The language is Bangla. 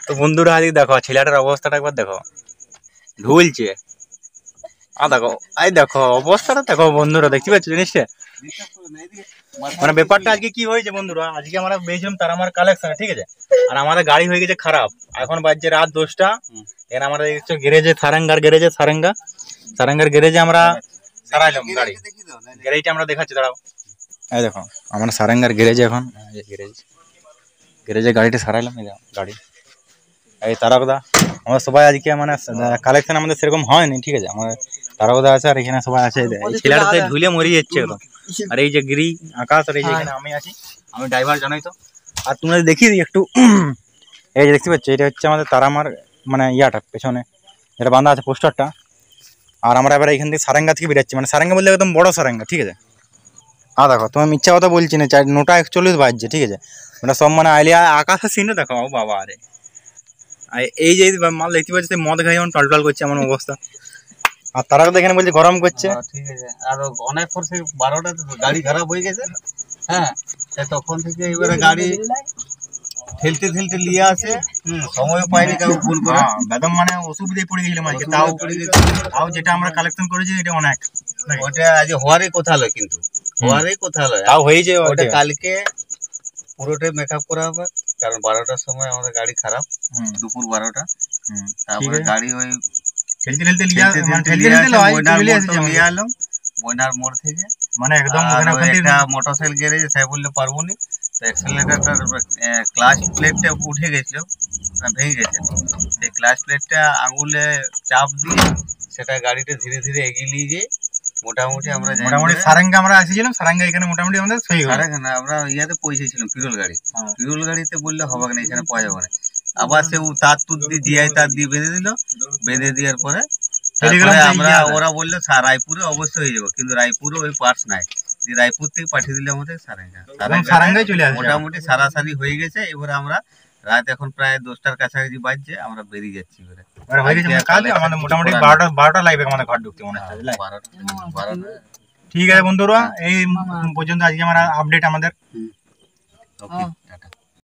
তো বন্ধুরা আজকে দেখো ছেলেটার অবস্থাটা একবার দেখো, ঢুলছে। দেখো এই দেখো অবস্থাটা দেখো বন্ধুরা, দেখতে পাচ্ছ জিনিসটা। মানে ব্যাপারটা আজকে কি হয়েছে বন্ধুরা, আজকে আমরা বেরিয়েছিলাম তার আমার কালেকশন, ঠিক আছে। আর আমাদের গাড়ি হয়ে গেছে খারাপ, এখন বাজছে রাত 10টা। এর আমাদের গ্যারেজে সারাঙ্গার গ্যারেজে আমরা সারাইলাম গাড়ি। গ্যারেজটা আমরা দেখাচ্ছি, দাঁড়াও। এই দেখো আমরা সারাঙ্গার গ্যারেজে এখন গ্যারেজে গাড়িটা সারাইলাম। এই গাড়ি এই তারকদা, আমরা সবাই আজকে মানে কালেকশন আমাদের সেরকম হয়নি, ঠিক আছে। আমাদের তারকদা আছে আর এখানে সবাই আছে। এই ছেলেটাতে ঝুলে মরে যাচ্ছে একদম। আর এই যে গিরি আকাশ, আর এই যে এখানে আমি আছি, আমি ড্রাইভার, জানোই তো। আর তোমরা দেখিয়ে দিই একটু, এই যে দেখতে পাচ্ছ এটা হচ্ছে আমাদের তারামার মানে ইয়াটা পেছনে যেটা বাঁধা আছে পোস্টারটা। আর আমরা এবার এখান থেকে সারেঙ্গা থেকে বেরাচ্ছি, মানে সারেঙ্গা বলতে একদম বড় সারেঙ্গা, ঠিক আছে। দেখো তোমার মিথ্যা কথা বলছি না, 9:41 বাজছে, ঠিক আছে। মানে সব মানে আইলিয়া আকাশের সিনে দেখো বাবা। আরে এই যে মাল দেখতে পাচ্ছি মদ খাই যেমন টলটল করছে এমন অবস্থা। আর তারা তো এখানে বলছে গরম করছে, ঠিক আছে। আর অনেক পর সেই 12টাতে গাড়ি খারাপ হয়ে গেছে, হ্যাঁ। তখন থেকে এবারে গাড়ি ঠেলতে নিয়ে আসে, সময় পাইনি কাউ ফোন করে, একদম মানে অসুবিধায় পড়ে গেছিলাম আজকে। তাও যেটা আমরা কালেকশন করেছি এটা অনেক, ওটা আজ হওয়ারই কথা নয়, কিন্তু হওয়ারই কথা নয়, তাও হয়েছে। ওটা কালকে পুরোটাই মেকআপ করা হবে, কারণ 12টার সময় আমাদের গাড়ি খারাপ, দুপুর 12টা। তারপরে গাড়ি ওই ঠেলতে নিয়ে এলাম ময়নার মোড় থেকে, মানে একদম একটা মোটরসাইকেল গ্যারেজ। তাই বললে পারবো নি, তো অ্যাক্সেলারেটরটার ক্লাচ প্লেটটা উঠে গেছিল, ভেঙে গেছে। সেই ক্লাচ প্লেটটা আঙুলে চাপ দিয়ে সেটা গাড়িটা ধীরে ধীরে এগিয়ে নিয়ে গিয়ে মোটামুটি আমরা সারেঙ্গা আমরা আসছিলাম। সারেঙ্গা এখানে মোটামুটি আমাদের আমরা ইয়াতে পৌঁছেছিলাম পিরুল গাড়িতে বললে হবে না, এখানে পাওয়া যাবে না। আবার সে তার তুর দিয়ে জিআই তার দিয়ে বেঁধে দিল, বেঁধে দেওয়ার পরে আমরা ওরা বললো রায়পুরে অবশ্যই হয়ে যাবো, কিন্তু রায়পুরে ওই পার্টস নাই। রায়পুর থেকে পাঠিয়ে দিলে আমাদের সারেঙ্গায় চলে আসে। মোটামুটি সারাসারি হয়ে গেছে। এবারে আমরা রাত এখন প্রায় 10টার কাছাকাছি বাজছে, আমরা বেরিয়ে যাচ্ছি। মোটামুটি 12টা লাগবে আমাদের ঘর ঢুকতে, মনে হয় 12টা। ঠিক আছে বন্ধুরা, এই পর্যন্ত আজকে আমরা আপডেট আমাদের।